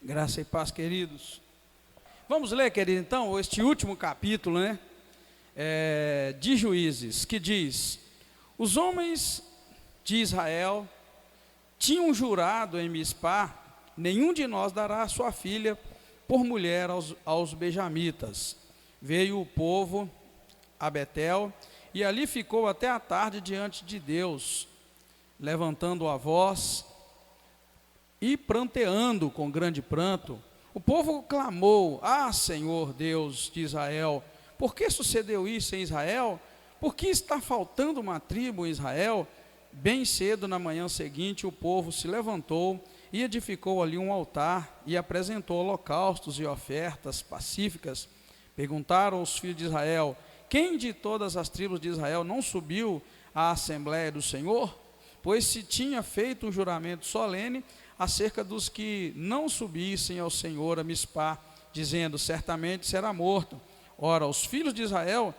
Graça e paz, queridos. Vamos ler, querido, então, este último capítulo, de Juízes, que diz: os homens de Israel tinham jurado em Mispá: nenhum de nós dará sua filha por mulher aos benjamitas. Veio o povo a Betel, e ali ficou até a tarde diante de Deus, levantando a voz e pranteando com grande pranto. O povo clamou: ah, Senhor Deus de Israel, por que sucedeu isso em Israel? Por que está faltando uma tribo em Israel? Bem cedo na manhã seguinte, o povo se levantou e edificou ali um altar e apresentou holocaustos e ofertas pacíficas. Perguntaram os filhos de Israel: quem de todas as tribos de Israel não subiu à Assembleia do Senhor? Pois se tinha feito um juramento solene acerca dos que não subissem ao Senhor a Mispá, dizendo: certamente será morto. Ora, os filhos de Israel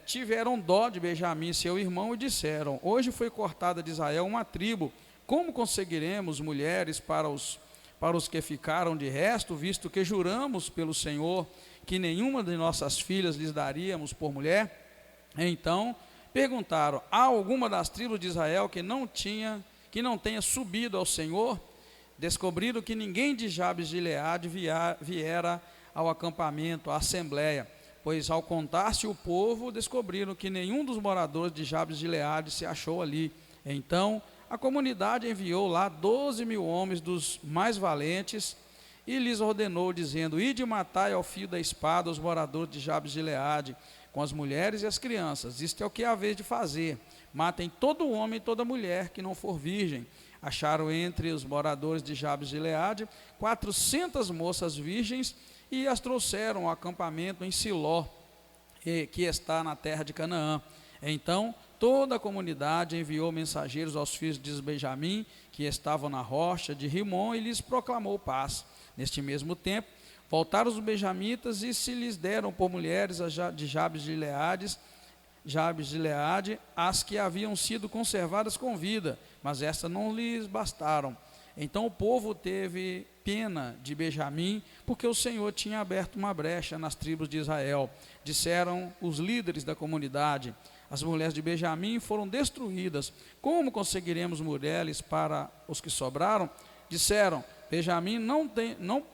tiveram dó de Benjamim, seu irmão, e disseram: hoje foi cortada de Israel uma tribo, como conseguiremos mulheres para os que ficaram de resto, visto que juramos pelo Senhor que nenhuma de nossas filhas lhes daríamos por mulher? Então perguntaram: há alguma das tribos de Israel que não tenha subido ao Senhor? Descobriram que ninguém de Jabes de Gileade viera ao acampamento, à assembleia, pois ao contar-se o povo, descobriram que nenhum dos moradores de Jabes de Gileade se achou ali. Então a comunidade enviou lá 12.000 homens dos mais valentes e lhes ordenou, dizendo: ide e matai ao fio da espada os moradores de Jabes de Gileade, com as mulheres e as crianças. Isto é o que há a vez de fazer: matem todo homem e toda mulher que não for virgem. Acharam entre os moradores de Jabes de Gileade 400 moças virgens e as trouxeram ao acampamento em Siló, que está na terra de Canaã. Então toda a comunidade enviou mensageiros aos filhos de Benjamim, que estavam na rocha de Rimon, e lhes proclamou paz. Neste mesmo tempo voltaram os benjamitas e se lhes deram por mulheres de Jabes de Gileade as que haviam sido conservadas com vida, mas estas não lhes bastaram. Então o povo teve pena de Benjamim, porque o Senhor tinha aberto uma brecha nas tribos de Israel. Disseram os líderes da comunidade: as mulheres de Benjamim foram destruídas, como conseguiremos mulheres para os que sobraram? Disseram: Benjamim não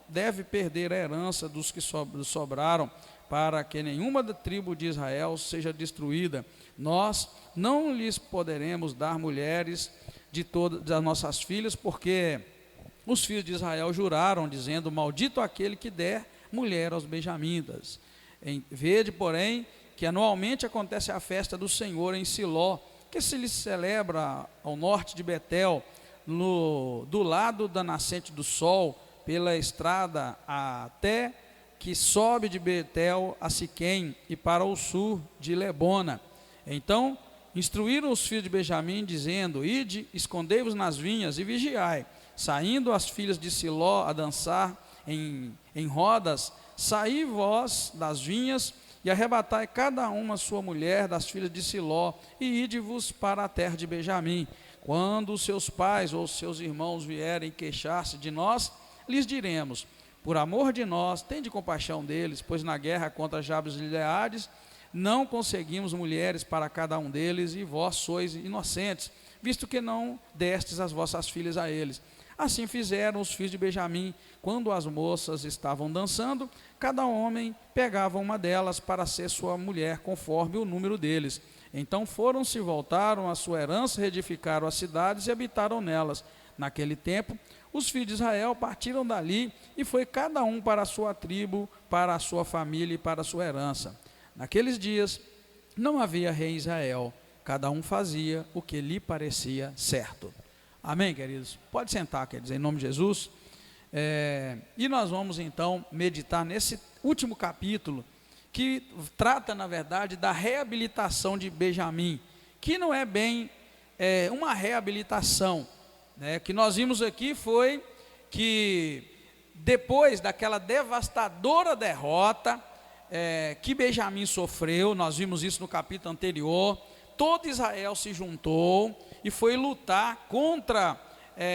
deve perder a herança dos que sobraram, para que nenhuma da tribo de Israel seja destruída. Nós não lhes poderemos dar mulheres de todas as nossas filhas, porque os filhos de Israel juraram, dizendo: maldito aquele que der mulher aos benjamitas. Vede, porém, que anualmente acontece a festa do Senhor em Siló, que se lhe celebra ao norte de Betel, do lado da nascente do sol, pela estrada até que sobe de Betel a Siquém, e para o sul de Lebona. Então instruíram os filhos de Benjamim, dizendo: ide, escondei-vos nas vinhas e vigiai. Saindo as filhas de Siló a dançar em rodas, saí vós das vinhas e arrebatai cada uma sua mulher das filhas de Siló, e ide-vos para a terra de Benjamim. Quando os seus pais ou seus irmãos vierem queixar-se de nós, lhes diremos: por amor de nós, tende compaixão deles, pois na guerra contra Jabes de Gileade não conseguimos mulheres para cada um deles, e vós sois inocentes, visto que não destes as vossas filhas a eles. Assim fizeram os filhos de Benjamim. Quando as moças estavam dançando, cada homem pegava uma delas para ser sua mulher, conforme o número deles. Então foram-se, voltaram à sua herança, reedificaram as cidades e habitaram nelas. Naquele tempo, os filhos de Israel partiram dali, e foi cada um para a sua tribo, para a sua família e para a sua herança. Naqueles dias não havia rei em Israel, cada um fazia o que lhe parecia certo. Amém, queridos? Pode sentar, quer dizer, em nome de Jesus. E nós vamos então meditar nesse último capítulo, que trata, na verdade, da reabilitação de Benjamim, que não é bem uma reabilitação, né? Que nós vimos aqui foi que depois daquela devastadora derrota que Benjamim sofreu, nós vimos isso no capítulo anterior, todo Israel se juntou e foi lutar contra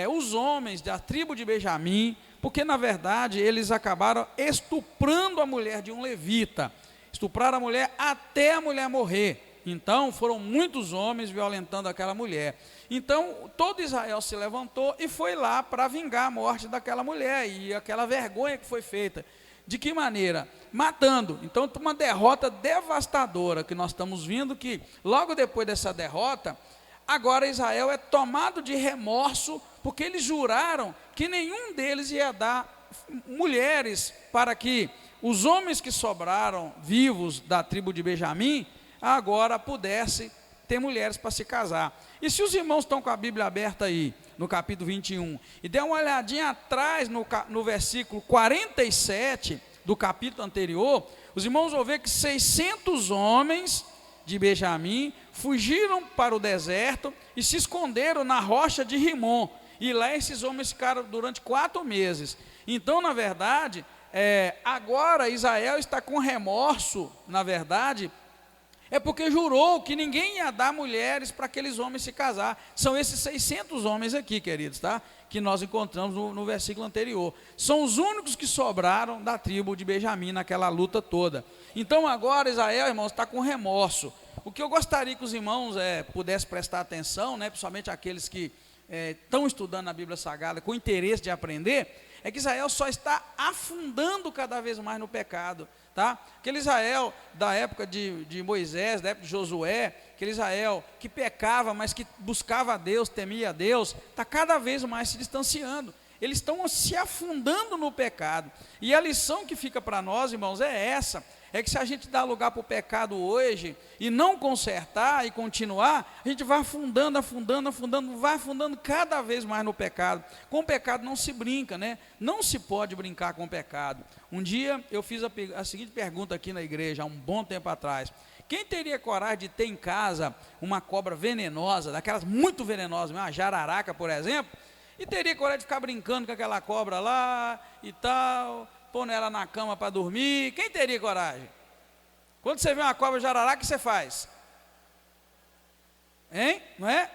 os homens da tribo de Benjamim, porque na verdade eles acabaram estuprando a mulher de um levita, estupraram a mulher até a mulher morrer. Então foram muitos homens violentando aquela mulher. Então todo Israel se levantou e foi lá para vingar a morte daquela mulher e aquela vergonha que foi feita. De que maneira? Matando. Então uma derrota devastadora que nós estamos vendo, que logo depois dessa derrota, agora Israel é tomado de remorso, porque eles juraram que nenhum deles ia dar mulheres para que os homens que sobraram vivos da tribo de Benjamim agora pudessem ter mulheres para se casar. E se os irmãos estão com a Bíblia aberta aí, no capítulo 21, e der uma olhadinha atrás no versículo 47 do capítulo anterior, os irmãos vão ver que 600 homens de Benjamim fugiram para o deserto e se esconderam na rocha de Rimom, e lá esses homens ficaram durante 4 meses. Então, na verdade, agora Israel está com remorso, na verdade, é porque jurou que ninguém ia dar mulheres para aqueles homens se casar. São esses 600 homens aqui, queridos, tá? Que nós encontramos no versículo anterior. São os únicos que sobraram da tribo de Benjamim naquela luta toda. Então agora Israel, irmãos, está com remorso. O que eu gostaria que os irmãos pudessem prestar atenção, né, principalmente aqueles que estão estudando a Bíblia Sagrada com interesse de aprender, é que Israel só está afundando cada vez mais no pecado. Tá? Aquele Israel da época de Moisés, da época de Josué, aquele Israel que pecava, mas que buscava a Deus, temia a Deus, está cada vez mais se distanciando. Eles estão se afundando no pecado. E a lição que fica para nós, irmãos, é essa: é que se a gente dá lugar para o pecado hoje e não consertar e continuar, a gente vai afundando, vai afundando cada vez mais no pecado. Com o pecado não se brinca, né? Não se pode brincar com o pecado. Um dia eu fiz a seguinte pergunta aqui na igreja, há um bom tempo atrás: quem teria coragem de ter em casa uma cobra venenosa, daquelas muito venenosas, uma jararaca, por exemplo, e teria coragem de ficar brincando com aquela cobra lá e tal, pondo ela na cama para dormir? Quem teria coragem? Quando você vê uma cobra jararaca, o que você faz? Hein? Não é?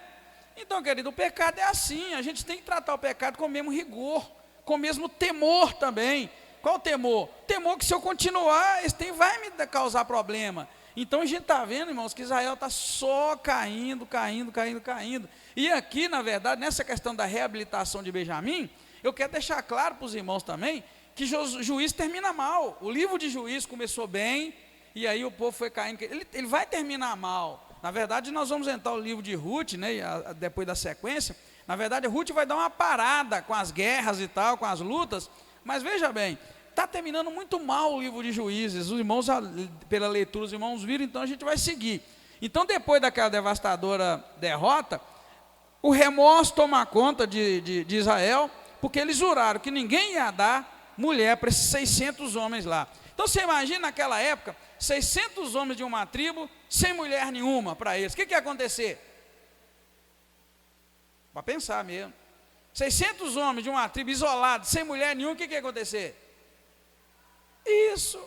Então, querido, o pecado é assim. A gente tem que tratar o pecado com o mesmo rigor, com o mesmo temor também. Qual o temor? Temor que se eu continuar, esse vai me causar problema. Então a gente está vendo, irmãos, que Israel está só caindo. E aqui, na verdade, nessa questão da reabilitação de Benjamim, eu quero deixar claro para os irmãos também que Juiz termina mal. O livro de Juiz começou bem, e aí o povo foi caindo. Ele vai terminar mal. Na verdade, nós vamos entrar no livro de Ruth, né, depois da sequência. Na verdade, Ruth vai dar uma parada com as guerras e tal, com as lutas. Mas veja bem, está terminando muito mal o livro de Juízes. Os irmãos, pela leitura, os irmãos viram, então a gente vai seguir. Então, depois daquela devastadora derrota, o remorso toma conta de Israel, porque eles juraram que ninguém ia dar mulher para esses 600 homens lá. Então você imagina naquela época, 600 homens de uma tribo, sem mulher nenhuma para eles. O que ia acontecer? Para pensar mesmo. 600 homens de uma tribo isolada, sem mulher nenhuma, o que ia acontecer? Isso.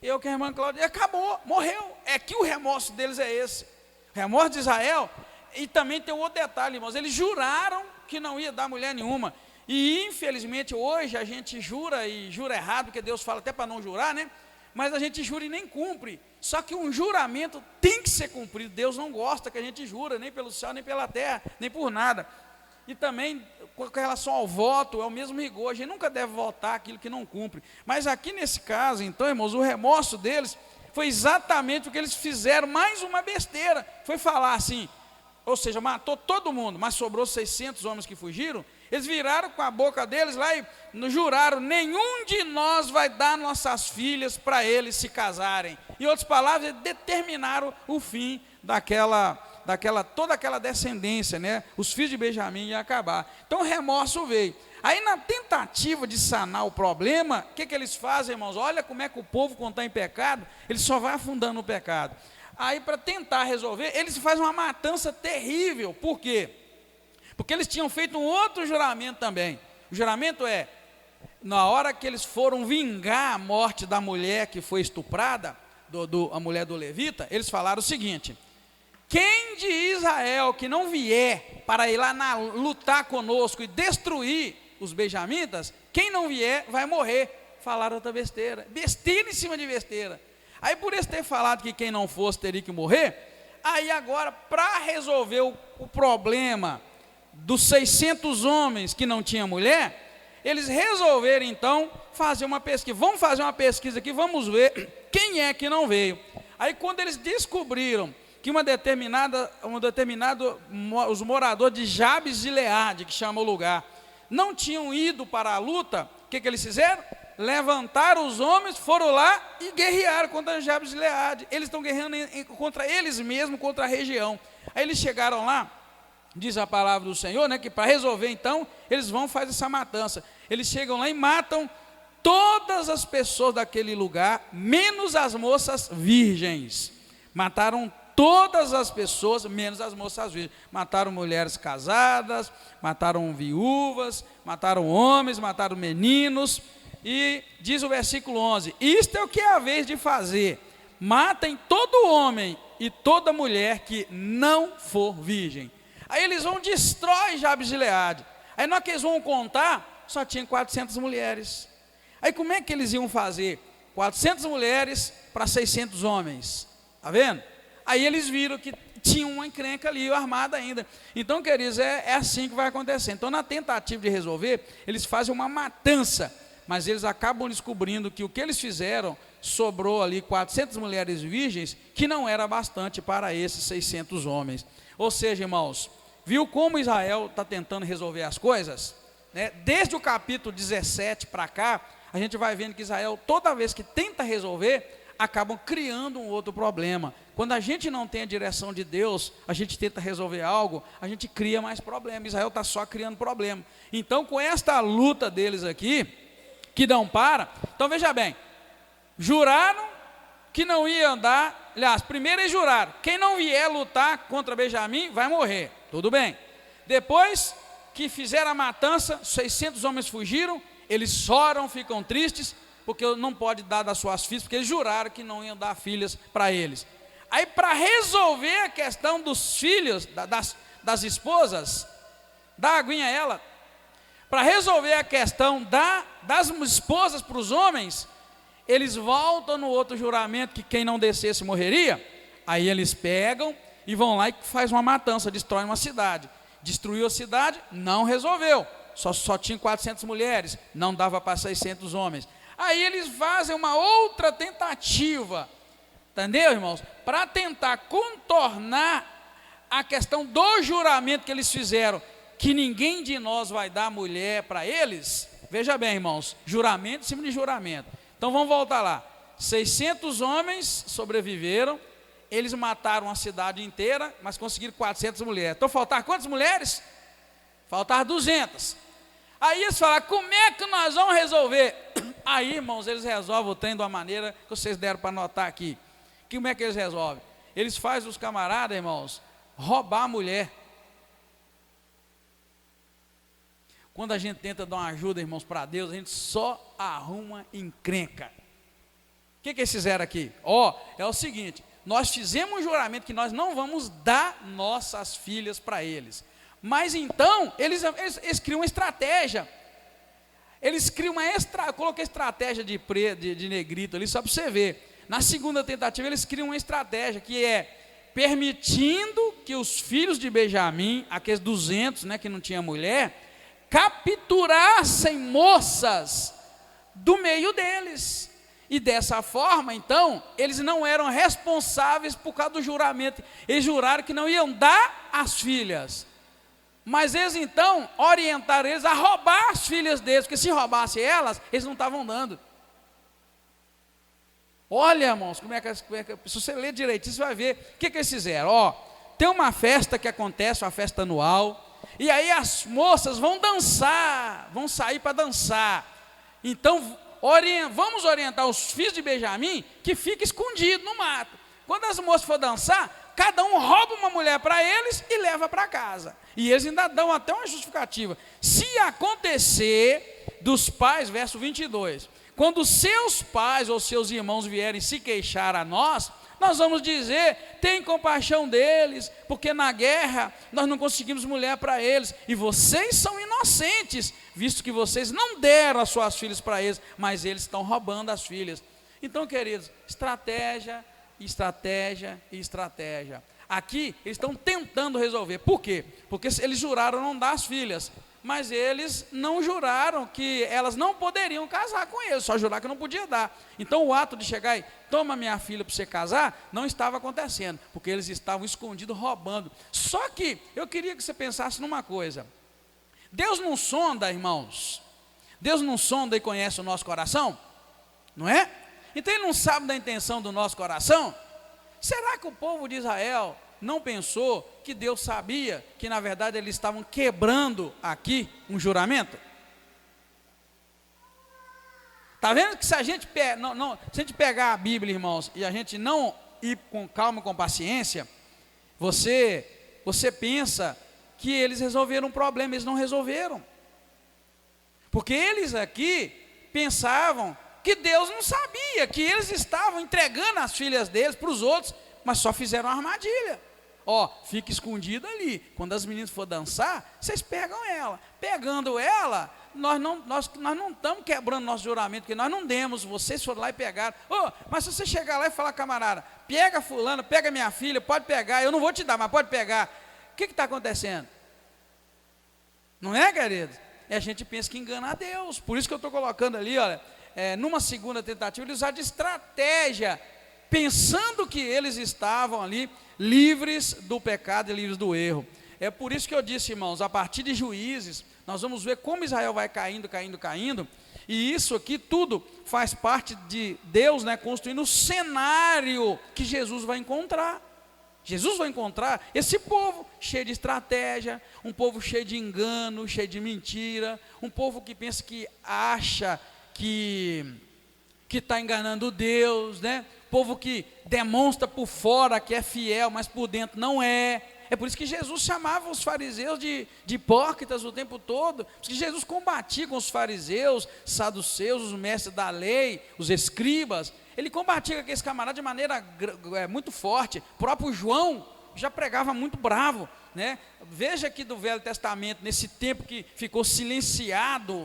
Eu que a irmã Cláudia, acabou, morreu. É que o remorso deles é esse. O remorso de Israel. E também tem um outro detalhe, irmãos, eles juraram que não ia dar mulher nenhuma. E infelizmente hoje a gente jura, e jura errado, porque Deus fala até para não jurar, né? Mas a gente jura e nem cumpre. Só que um juramento tem que ser cumprido. Deus não gosta que a gente jura, nem pelo céu, nem pela terra, nem por nada. E também, com relação ao voto, é o mesmo rigor. A gente nunca deve votar aquilo que não cumpre. Mas aqui nesse caso, então, irmãos, o remorso deles foi exatamente o que eles fizeram. Mais uma besteira. Foi falar assim, ou seja, matou todo mundo, mas sobrou 600 homens que fugiram. Eles viraram com a boca deles lá e juraram: nenhum de nós vai dar nossas filhas para eles se casarem. Em outras palavras, eles determinaram o fim toda aquela descendência, né? Os filhos de Benjamim iam acabar. Então o remorso veio. Aí na tentativa de sanar o problema, o que eles fazem, irmãos? Olha como é que o povo, quando está em pecado, ele só vai afundando no pecado. Aí para tentar resolver, eles fazem uma matança terrível. Por quê? Porque eles tinham feito um outro juramento também. O juramento é, na hora que eles foram vingar a morte da mulher que foi estuprada, a mulher do levita, eles falaram o seguinte: quem de Israel que não vier para ir lá lutar conosco e destruir os benjamitas, quem não vier vai morrer. Falaram outra besteira, besteira em cima de besteira. Aí por eles ter falado que quem não fosse teria que morrer, aí agora para resolver o problema dos 600 homens que não tinham mulher, eles resolveram então fazer uma pesquisa. Vamos fazer uma pesquisa aqui, vamos ver quem é que não veio. Aí quando eles descobriram que os moradores de Jabes de Gileade, que chama o lugar, não tinham ido para a luta, o que eles fizeram? Levantaram os homens, foram lá e guerrearam contra Jabes de Gileade. Eles estão guerreando contra eles mesmos, contra a região. Aí eles chegaram lá, diz a palavra do Senhor, né, que para resolver então, eles vão fazer essa matança. Eles chegam lá e matam todas as pessoas daquele lugar, menos as moças virgens. Mataram todas as pessoas, menos as moças virgens. Mataram mulheres casadas, mataram viúvas, mataram homens, mataram meninos. E diz o versículo 11: isto é o que é a vez de fazer: matem todo homem e toda mulher que não for virgem. Aí eles vão destrói Jabes de Gileade. Aí na hora que eles vão contar, só tinha 400 mulheres. Aí como é que eles iam fazer? 400 mulheres para 600 homens. Está vendo? Aí eles viram que tinha uma encrenca ali, armada ainda. Então, queridos, é assim que vai acontecer. Então, na tentativa de resolver, eles fazem uma matança, mas eles acabam descobrindo que o que eles fizeram, sobrou ali 400 mulheres virgens, que não era bastante para esses 600 homens. Ou seja, irmãos, viu como Israel está tentando resolver as coisas? Né? Desde o capítulo 17 para cá, a gente vai vendo que Israel, toda vez que tenta resolver, acabam criando um outro problema. Quando a gente não tem a direção de Deus, a gente tenta resolver algo, a gente cria mais problemas. Israel está só criando problema. Então, com esta luta deles aqui, que não para, então veja bem, juraram que não ia andar. Aliás, primeiro eles juraram: quem não vier lutar contra Benjamim vai morrer. Tudo bem. Depois que fizeram a matança, 600 homens fugiram, eles choram, ficam tristes, porque não pode dar das suas filhas, porque eles juraram que não iam dar filhas para eles. Aí para resolver a questão dos filhos, das esposas, dá aguinha a ela, para resolver a questão das esposas para os homens, eles voltam no outro juramento, que quem não descesse morreria. Aí eles pegam e vão lá e faz uma matança, destrói uma cidade. Destruiu a cidade, não resolveu, só tinha 400 mulheres, não dava para 600 homens. Aí eles fazem uma outra tentativa, entendeu, irmãos? Para tentar contornar a questão do juramento que eles fizeram, que ninguém de nós vai dar mulher para eles. Veja bem, irmãos, juramento em cima de juramento. Então vamos voltar lá. 600 homens sobreviveram, eles mataram a cidade inteira, mas conseguiram 400 mulheres. Então faltaram quantas mulheres? Faltaram 200. Aí eles falaram: como é que nós vamos resolver? Aí, irmãos, eles resolvem o trem de uma maneira que vocês deram para anotar aqui. Como é que eles resolvem? Eles fazem os camaradas, irmãos, roubar a mulher. Quando a gente tenta dar uma ajuda, irmãos, para Deus, a gente só arruma encrenca. O que eles fizeram aqui? É o seguinte: nós fizemos um juramento que nós não vamos dar nossas filhas para eles. Mas então, eles criam uma estratégia. Eles criam eu coloquei estratégia de negrito ali, só para você ver. Na segunda tentativa, eles criam uma estratégia, que é permitindo que os filhos de Benjamim, aqueles 200, né, que não tinha mulher, capturassem moças do meio deles. E dessa forma, então, eles não eram responsáveis por causa do juramento. Eles juraram que não iam dar as filhas. Mas eles então orientaram eles a roubar as filhas deles, porque se roubassem elas, eles não estavam dando. Olha, irmãos, se você ler direitinho, você vai ver o que eles fizeram. Tem uma festa que acontece, uma festa anual, e aí as moças vão dançar, vão sair para dançar. Então, vamos orientar os filhos de Benjamim que fiquem escondidos no mato. Quando as moças for dançar, cada um rouba uma mulher para eles e leva para casa. E eles ainda dão até uma justificativa: se acontecer dos pais, verso 22, quando seus pais ou seus irmãos vierem se queixar a nós nós vamos dizer: tem compaixão deles, porque na guerra nós não conseguimos mulher para eles, e vocês são inocentes, visto que vocês não deram as suas filhas para eles, mas eles estão roubando as filhas. Então, queridos, estratégia, estratégia e estratégia. Aqui eles estão tentando resolver. Por quê? Porque eles juraram não dar as filhas, mas eles não juraram que elas não poderiam casar com eles, só jurar que não podia dar. Então o ato de chegar e toma minha filha para você casar, não estava acontecendo, porque eles estavam escondidos roubando. Só que eu queria que você pensasse numa coisa: Deus não sonda, irmãos, Deus não sonda e conhece o nosso coração, não é? Então Ele não sabe da intenção do nosso coração. Será que o povo de Israel não pensou que Deus sabia que na verdade eles estavam quebrando aqui um juramento? Está vendo que se a gente pegar a Bíblia, irmãos, e a gente não ir com calma e com paciência, você pensa que eles resolveram um problema. Eles não resolveram, porque eles aqui pensavam que Deus não sabia, que eles estavam entregando as filhas deles para os outros, mas só fizeram uma armadilha. Ó, fica escondido ali, quando as meninas for dançar, vocês pegam ela. Pegando ela, nós não estamos quebrando nosso juramento, porque nós não demos, vocês foram lá e pegaram. Mas se você chegar lá e falar: camarada, pega fulano, pega minha filha, pode pegar, eu não vou te dar, mas pode pegar. O que está acontecendo? Não é, querido? E a gente pensa que engana a Deus. Por isso que eu estou colocando ali, olha, numa segunda tentativa, eles usaram de estratégia, pensando que eles estavam ali livres do pecado e livres do erro. É por isso que eu disse, irmãos, a partir de Juízes, nós vamos ver como Israel vai caindo, e isso aqui tudo faz parte de Deus, né, construindo o cenário que Jesus vai encontrar. Jesus vai encontrar esse povo cheio de estratégia, um povo cheio de engano, cheio de mentira, um povo que pensa que acha que está enganando Deus, né? Povo que demonstra por fora que é fiel, mas por dentro não é. É por isso que Jesus chamava os fariseus de hipócritas o tempo todo. Por isso que Jesus combatia com os fariseus, saduceus, os mestres da lei, os escribas. Ele combatia com aqueles camaradas de maneira muito forte. O próprio João já pregava muito bravo, né? Veja aqui do Velho Testamento, nesse tempo que ficou silenciado,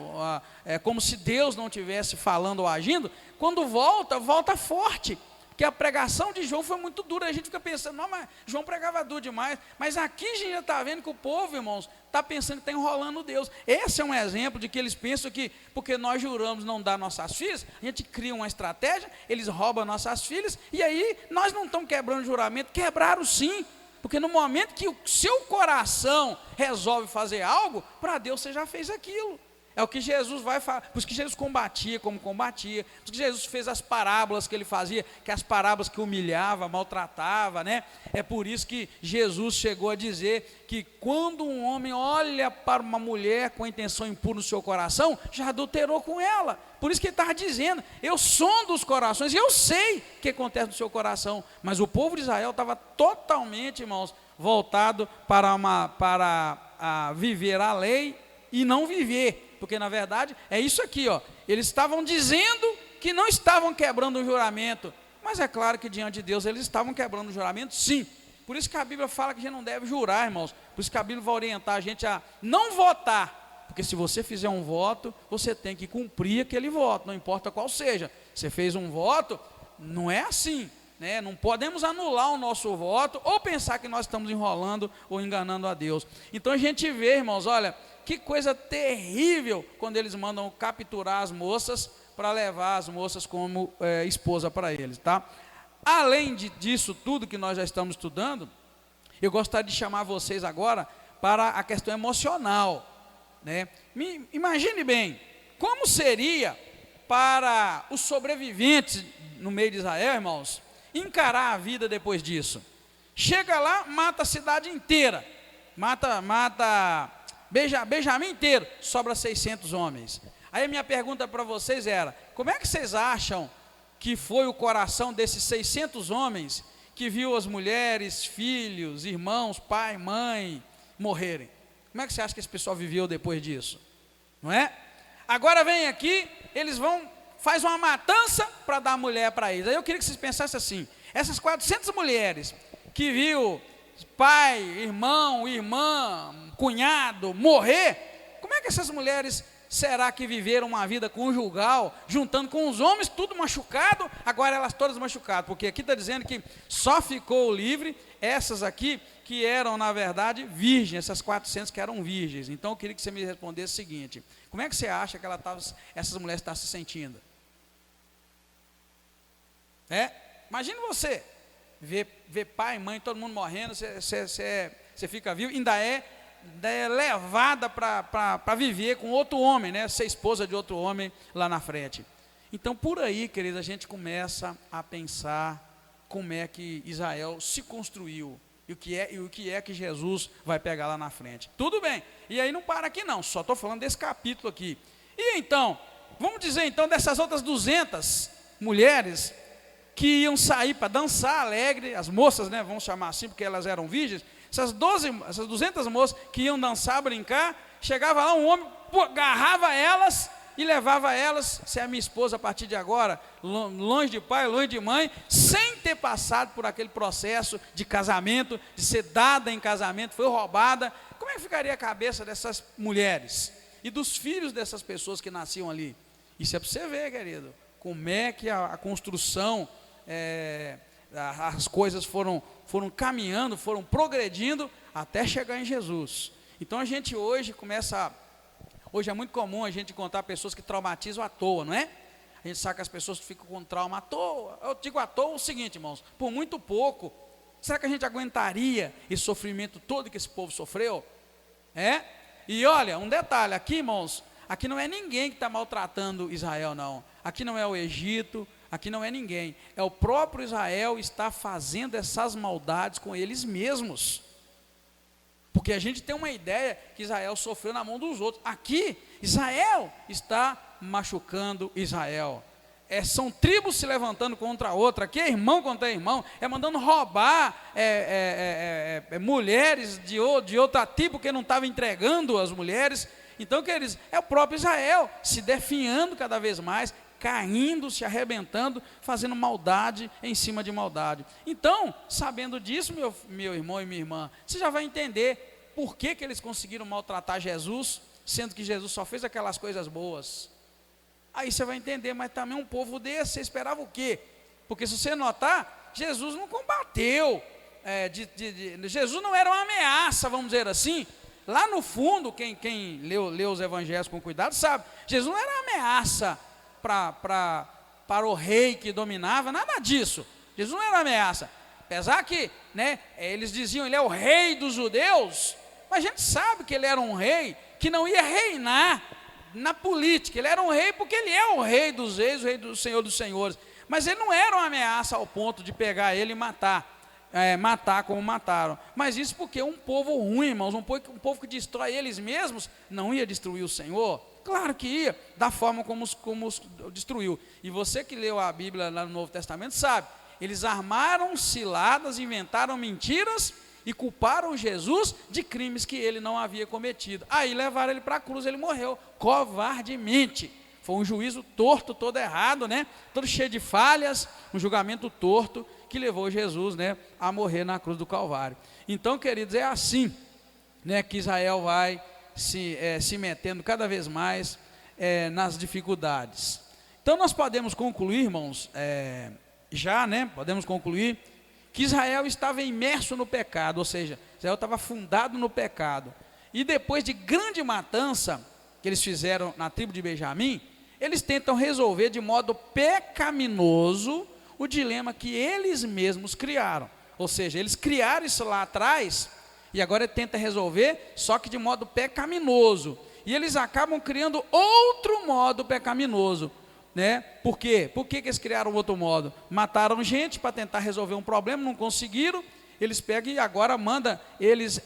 como se Deus não estivesse falando ou agindo, quando volta forte, porque a pregação de João foi muito dura. A gente fica pensando: não, mas João pregava duro demais. Mas aqui a gente já está vendo que o povo, irmãos, está pensando que está enrolando Deus. Esse é um exemplo de que eles pensam que, porque nós juramos não dar nossas filhas, a gente cria uma estratégia, eles roubam nossas filhas, e aí nós não estamos quebrando o juramento. Quebraram sim, porque no momento que o seu coração resolve fazer algo, para Deus você já fez aquilo. É o que Jesus vai falar. Por isso que Jesus combatia como combatia. Por isso que Jesus fez as parábolas que ele fazia, que as parábolas que humilhava, maltratava, né? É por isso que Jesus chegou a dizer que quando um homem olha para uma mulher com a intenção impura no seu coração, já adulterou com ela. Por isso que ele estava dizendo: eu sondo os corações, e eu sei o que acontece no seu coração. Mas o povo de Israel estava totalmente, irmãos, voltado para viver a lei e não viver. Porque na verdade é isso aqui, ó. Eles estavam dizendo que não estavam quebrando o juramento, mas é claro que diante de Deus eles estavam quebrando o juramento, sim. Por isso que a Bíblia fala que a gente não deve jurar, irmãos. Por isso que a Bíblia vai orientar a gente a não votar, porque se você fizer um voto, você tem que cumprir aquele voto, não importa qual seja. Você fez um voto, não é assim, né? Não podemos anular o nosso voto ou pensar que nós estamos enrolando ou enganando a Deus. Então a gente vê, irmãos, olha, que coisa terrível quando eles mandam capturar as moças para levar as moças como esposa para eles, tá? Além disso tudo que nós já estamos estudando, eu gostaria de chamar vocês agora para a questão emocional, né? Imagine bem, como seria para os sobreviventes no meio de Israel, irmãos, encarar a vida depois disso? Chega lá, mata a cidade inteira, mata Benjamim inteiro, sobra 600 homens. Aí a minha pergunta para vocês era: como é que vocês acham que foi o coração desses 600 homens que viu as mulheres, filhos, irmãos, pai, mãe morrerem? Como é que você acha que esse pessoal viveu depois disso? Não é? Agora vem aqui, eles faz uma matança para dar mulher para eles. Aí eu queria que vocês pensassem assim: Essas 400 mulheres que viu pai, irmão, irmã, cunhado morrer, como é que essas mulheres será que viveram uma vida conjugal, juntando com os homens, tudo machucado, agora elas todas machucadas? Porque aqui está dizendo que só ficou livre essas aqui que eram, na verdade, virgens, essas 400 que eram virgens. Então eu queria que você me respondesse o seguinte: como é que você acha que essas mulheres estão se sentindo? Imagina você ver pai e mãe, todo mundo morrendo, você fica vivo, ainda é levada para viver com outro homem, né? Ser esposa de outro homem lá na frente. Então, por aí, queridos, a gente começa a pensar como é que Israel se construiu e o que é que Jesus vai pegar lá na frente. Tudo bem, e aí não para aqui não, só estou falando desse capítulo aqui. E então, vamos dizer então dessas outras 200 mulheres que iam sair para dançar alegre, as moças, né, vamos chamar assim porque elas eram virgens. Essas 200 moças que iam dançar, brincar, chegava lá um homem, agarrava elas e levava elas, você é minha esposa a partir de agora, longe de pai, longe de mãe, sem ter passado por aquele processo de casamento, de ser dada em casamento, foi roubada. Como é que ficaria a cabeça dessas mulheres e dos filhos dessas pessoas que nasciam ali? Isso é para você ver, querido, como é que a construção, as coisas foram caminhando, foram progredindo até chegar em Jesus. Então a gente hoje hoje é muito comum a gente encontrar pessoas que traumatizam à toa, não é? A gente sabe que as pessoas ficam com trauma à toa. Eu digo à toa o seguinte, irmãos, por muito pouco, será que a gente aguentaria esse sofrimento todo que esse povo sofreu? E olha, um detalhe, aqui, irmãos, aqui não é ninguém que está maltratando Israel, não. Aqui não é o Egito, aqui não é ninguém, é o próprio Israel está fazendo essas maldades com eles mesmos, porque a gente tem uma ideia que Israel sofreu na mão dos outros. Aqui, Israel está machucando Israel, são tribos se levantando contra a outra, aqui é irmão contra irmão, mandando roubar mulheres de outra tribo, porque não estava entregando as mulheres. Então, queridos, é o próprio Israel se definhando cada vez mais, caindo, se arrebentando, fazendo maldade em cima de maldade. Então, sabendo disso, meu irmão e minha irmã, você já vai entender por que eles conseguiram maltratar Jesus, sendo que Jesus só fez aquelas coisas boas. Aí você vai entender, mas também um povo desse, você esperava o quê? Porque se você notar, Jesus não combateu, Jesus não era uma ameaça, vamos dizer assim. Lá no fundo, quem leu os evangelhos com cuidado sabe, Jesus não era uma ameaça para o rei que dominava, nada disso. Jesus não era ameaça, apesar que, né, eles diziam, ele é o rei dos judeus, mas a gente sabe que ele era um rei que não ia reinar na política, ele era um rei porque ele é o rei dos reis, o rei do Senhor dos senhores, mas ele não era uma ameaça ao ponto de pegar ele e matar como mataram. Mas isso porque um povo ruim, irmãos, um povo que destrói eles mesmos, não ia destruir o Senhor? Claro que ia, da forma como os destruiu. E você que leu a Bíblia lá no Novo Testamento sabe, eles armaram ciladas, inventaram mentiras e culparam Jesus de crimes que ele não havia cometido. Aí levaram ele para a cruz, ele morreu covardemente. Foi um juízo torto, todo errado, né? Todo cheio de falhas, um julgamento torto que levou Jesus, né, a morrer na cruz do Calvário. Então, queridos, é assim, né, que Israel vai se metendo cada vez mais nas dificuldades. Então nós podemos concluir, irmãos, podemos concluir que Israel estava imerso no pecado, ou seja, Israel estava fundado no pecado, e depois de grande matança que eles fizeram na tribo de Benjamim, eles tentam resolver de modo pecaminoso o dilema que eles mesmos criaram, ou seja, eles criaram isso lá atrás, e agora ele tenta resolver, só que de modo pecaminoso, e eles acabam criando outro modo pecaminoso, né? Por quê? Por que eles criaram outro modo? Mataram gente para tentar resolver um problema, não conseguiram, eles pegam e agora mandam eles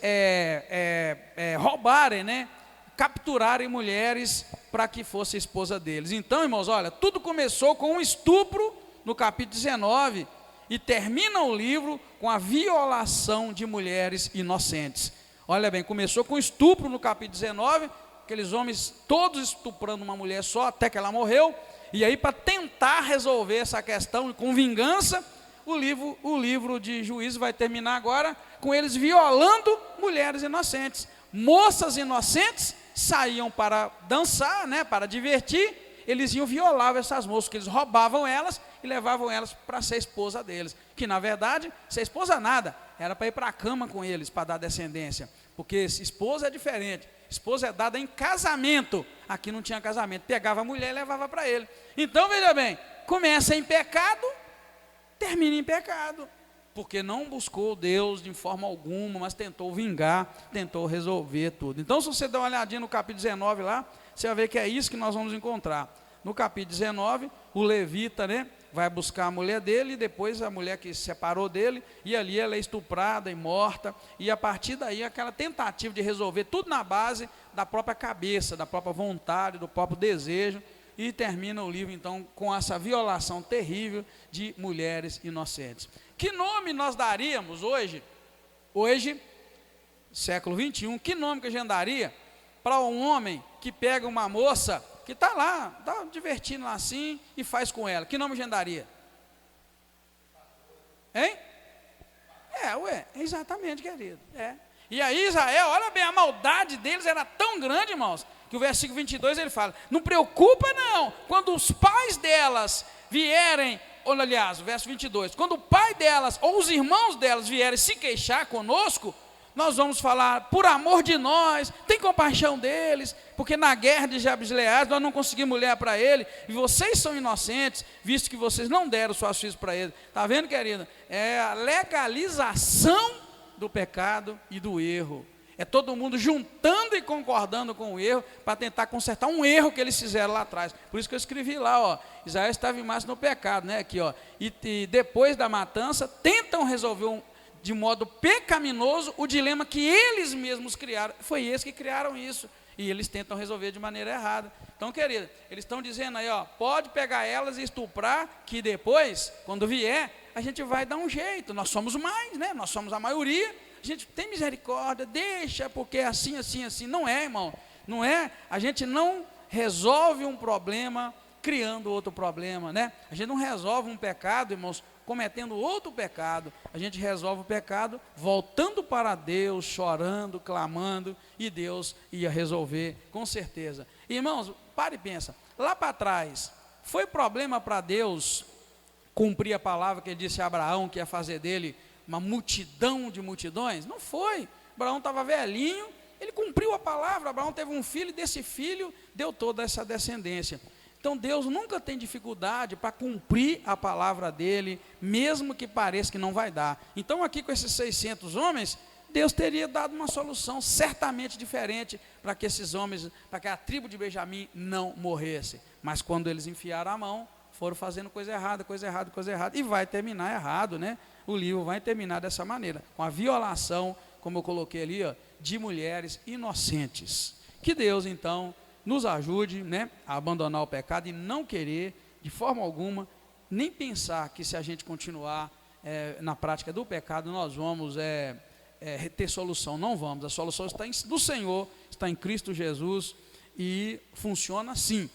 roubarem, né? Capturarem mulheres para que fosse a esposa deles. Então, irmãos, olha, tudo começou com um estupro no capítulo 19, e termina o livro com a violação de mulheres inocentes. Olha bem, começou com estupro no capítulo 19, aqueles homens todos estuprando uma mulher só, até que ela morreu, e aí para tentar resolver essa questão com vingança, o livro de Juízes vai terminar agora com eles violando mulheres inocentes. Moças inocentes saíam para dançar, né, para divertir, eles iam violar essas moças, que eles roubavam elas e levavam elas para ser esposa deles, que na verdade, ser esposa nada, era para ir para a cama com eles, para dar descendência, porque esposa é diferente, esposa é dada em casamento, aqui não tinha casamento, pegava a mulher e levava para ele. Então veja bem, começa em pecado, termina em pecado, porque não buscou Deus de forma alguma, mas tentou vingar, tentou resolver tudo. Então, se você der uma olhadinha no capítulo 19 lá, você vai ver que é isso que nós vamos encontrar. No capítulo 19, o levita, né, vai buscar a mulher dele, e depois a mulher que se separou dele, e ali ela é estuprada e morta, e a partir daí aquela tentativa de resolver tudo na base da própria cabeça, da própria vontade, do próprio desejo, e termina o livro então com essa violação terrível de mulheres inocentes. Que nome nós daríamos hoje, século 21, que nome que a gente daria para um homem que pega uma moça que está lá, está divertindo lá assim e faz com ela? Que nome a gente daria? Hein? Exatamente, querido. E aí Israel, olha bem, a maldade deles era tão grande, irmãos, que o versículo 22 ele fala, não preocupa não, quando os pais delas vierem, ou aliás, o verso 22, quando o pai delas ou os irmãos delas vierem se queixar conosco, nós vamos falar, por amor de nós, tem compaixão deles, porque na guerra de Jabes-Gileade nós não conseguimos mulher para ele, e vocês são inocentes, visto que vocês não deram suas filhas para ele. Está vendo, querida? É a legalização do pecado e do erro. É todo mundo juntando e concordando com o erro, para tentar consertar um erro que eles fizeram lá atrás. Por isso que eu escrevi lá, ó, Israel estava imerso no pecado, né? Aqui, ó, e depois da matança, tentam resolver de modo pecaminoso o dilema que eles mesmos criaram. Foi eles que criaram isso, e eles tentam resolver de maneira errada. Então, querida, eles estão dizendo aí, ó, pode pegar elas e estuprar, que depois, quando vier, a gente vai dar um jeito. Nós somos mais, né? Nós somos a maioria. A gente tem misericórdia, deixa, porque é assim, assim, assim. Não é, irmão, não é. A gente não resolve um problema criando outro problema, né? A gente não resolve um pecado, irmãos, cometendo outro pecado. A gente resolve o pecado voltando para Deus, chorando, clamando, e Deus ia resolver, com certeza. Irmãos, pare e pensa, lá para trás, foi problema para Deus cumprir a palavra que ele disse a Abraão, que ia fazer dele uma multidão de multidões? Não foi. Abraão estava velhinho, ele cumpriu a palavra. Abraão teve um filho, e desse filho deu toda essa descendência. Então Deus nunca tem dificuldade para cumprir a palavra dele, mesmo que pareça que não vai dar. Então aqui com esses 600 homens, Deus teria dado uma solução certamente diferente para que esses homens, para que a tribo de Benjamim não morresse. Mas quando eles enfiaram a mão, foram fazendo coisa errada, coisa errada, coisa errada, e vai terminar errado, né? O livro vai terminar dessa maneira, com a violação, como eu coloquei ali, ó, de mulheres inocentes. Que Deus, então, nos ajude, né, a abandonar o pecado e não querer, de forma alguma, nem pensar que se a gente continuar na prática do pecado, nós vamos ter solução. Não vamos, a solução está do Senhor, está em Cristo Jesus, e funciona assim.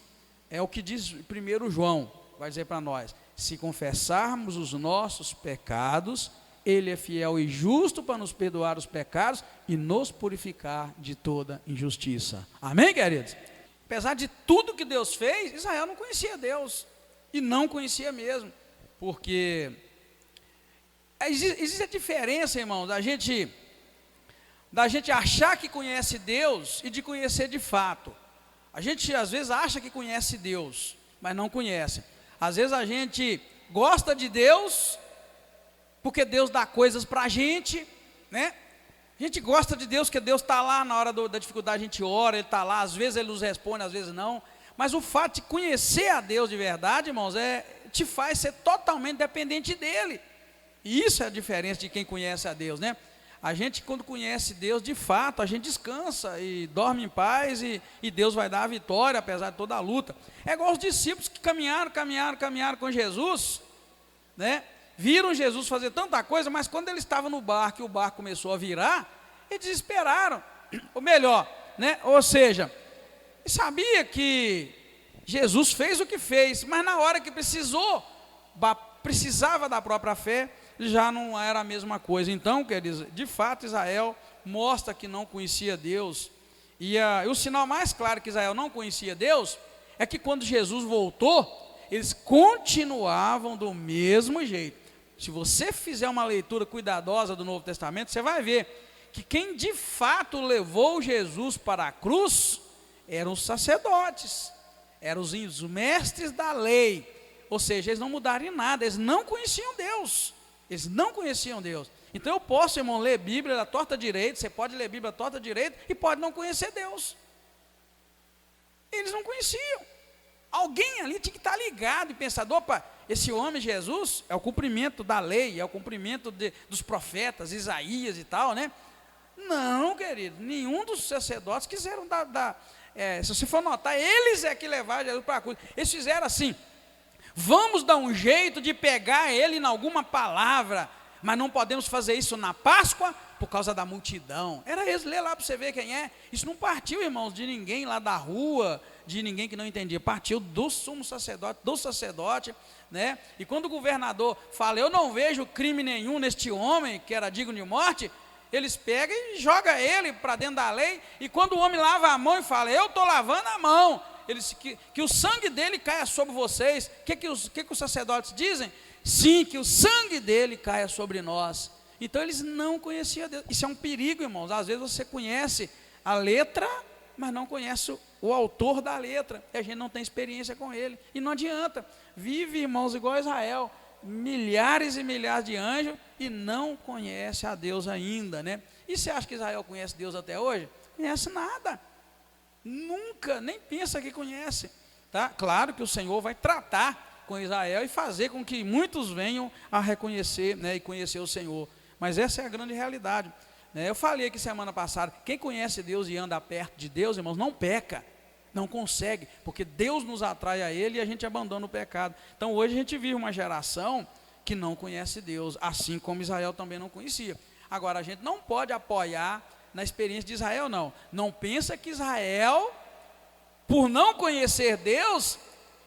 É o que diz 1 João, vai dizer para nós: se confessarmos os nossos pecados, Ele é fiel e justo para nos perdoar os pecados e nos purificar de toda injustiça. Amém, queridos? Apesar de tudo que Deus fez, Israel não conhecia Deus, e não conhecia mesmo, porque existe a diferença, irmão, da gente achar que conhece Deus e de conhecer de fato. A gente às vezes acha que conhece Deus, mas não conhece. Às vezes a gente gosta de Deus, porque Deus dá coisas para a gente, né? A gente gosta de Deus, porque Deus está lá na hora da dificuldade, a gente ora, Ele está lá, às vezes Ele nos responde, às vezes não. Mas o fato de conhecer a Deus de verdade, irmãos, te faz ser totalmente dependente dEle. E isso é a diferença de quem conhece a Deus, né? A gente, quando conhece Deus, de fato, a gente descansa e dorme em paz, e Deus vai dar a vitória, apesar de toda a luta. É igual os discípulos que caminharam com Jesus, né? Viram Jesus fazer tanta coisa, mas quando ele estava no barco e o barco começou a virar, eles desesperaram. Ou melhor, né? Ou seja, sabia que Jesus fez o que fez, mas na hora que precisou precisava da própria fé, já não era a mesma coisa. Então, queridos, de fato Israel mostra que não conhecia Deus, e o sinal mais claro que Israel não conhecia Deus, é que quando Jesus voltou, eles continuavam do mesmo jeito. Se você fizer uma leitura cuidadosa do Novo Testamento, você vai ver que quem de fato levou Jesus para a cruz, eram os sacerdotes, eram os mestres da lei, ou seja, eles não mudaram em nada, eles não conheciam Deus, Então eu posso, irmão, ler Bíblia da torta direita, você pode ler Bíblia da torta direita e pode não conhecer Deus. Eles não conheciam. Alguém ali tinha que estar ligado e pensar, opa, esse homem Jesus é o cumprimento da lei, é o cumprimento dos profetas, Isaías e tal, né? Não, querido, nenhum dos sacerdotes quiseram se você for notar, eles é que levaram Jesus para a cruz. Eles fizeram assim, vamos dar um jeito de pegar ele em alguma palavra, mas não podemos fazer isso na Páscoa por causa da multidão. Era isso, lê lá para você ver quem é. Isso não partiu, irmãos, de ninguém lá da rua, de ninguém que não entendia, partiu do sumo sacerdote, né? E quando o governador fala, eu não vejo crime nenhum neste homem que era digno de morte, eles pegam e jogam ele para dentro da lei, e quando o homem lava a mão e fala, eu estou lavando a mão, que o sangue dele caia sobre vocês, que os sacerdotes dizem? Sim, que o sangue dele caia sobre nós. Então eles não conheciam Deus. Isso é um perigo, irmãos. Às vezes você conhece a letra, mas não conhece o autor da letra, e a gente não tem experiência com ele, e não adianta. Vive, irmãos, igual Israel, milhares e milhares de anjos, e não conhece a Deus ainda, né? E você acha que Israel conhece Deus até hoje? Conhece nada, nunca, nem pensa que conhece, tá? Claro que o Senhor vai tratar com Israel e fazer com que muitos venham a reconhecer, né, e conhecer o Senhor, mas essa é a grande realidade, né? Eu falei aqui semana passada, quem conhece Deus e anda perto de Deus, irmãos, não peca, não consegue, porque Deus nos atrai a Ele e a gente abandona o pecado. Então hoje a gente vive uma geração que não conhece Deus, assim como Israel também não conhecia. Agora a gente não pode apoiar na experiência de Israel, não pensa que Israel, por não conhecer Deus,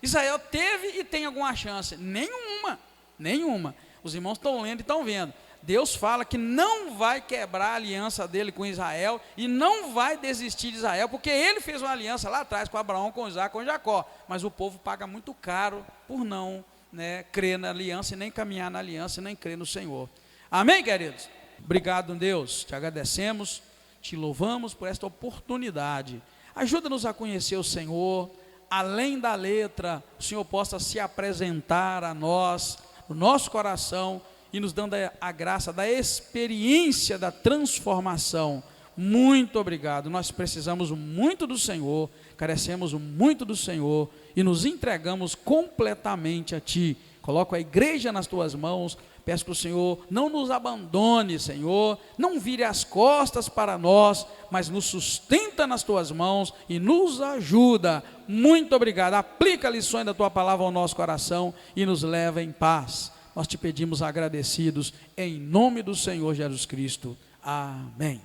Israel teve e tem alguma chance, nenhuma. Os irmãos estão lendo e estão vendo, Deus fala que não vai quebrar a aliança dele com Israel e não vai desistir de Israel, porque ele fez uma aliança lá atrás com Abraão, com Isaac, com Jacó, mas o povo paga muito caro por não, né, crer na aliança e nem caminhar na aliança e nem crer no Senhor. Amém, queridos? Obrigado, Deus, te agradecemos, te louvamos por esta oportunidade. Ajuda-nos a conhecer o Senhor, além da letra, o Senhor possa se apresentar a nós, no nosso coração, e nos dando a graça da experiência da transformação. Muito obrigado, nós precisamos muito do Senhor, carecemos muito do Senhor, e nos entregamos completamente a Ti. Coloco a igreja nas Tuas mãos, peço que o Senhor não nos abandone, Senhor, não vire as costas para nós, mas nos sustenta nas Tuas mãos e nos ajuda. Muito obrigado, aplica lições da Tua palavra ao nosso coração e nos leva em paz. Nós te pedimos agradecidos, em nome do Senhor Jesus Cristo. Amém.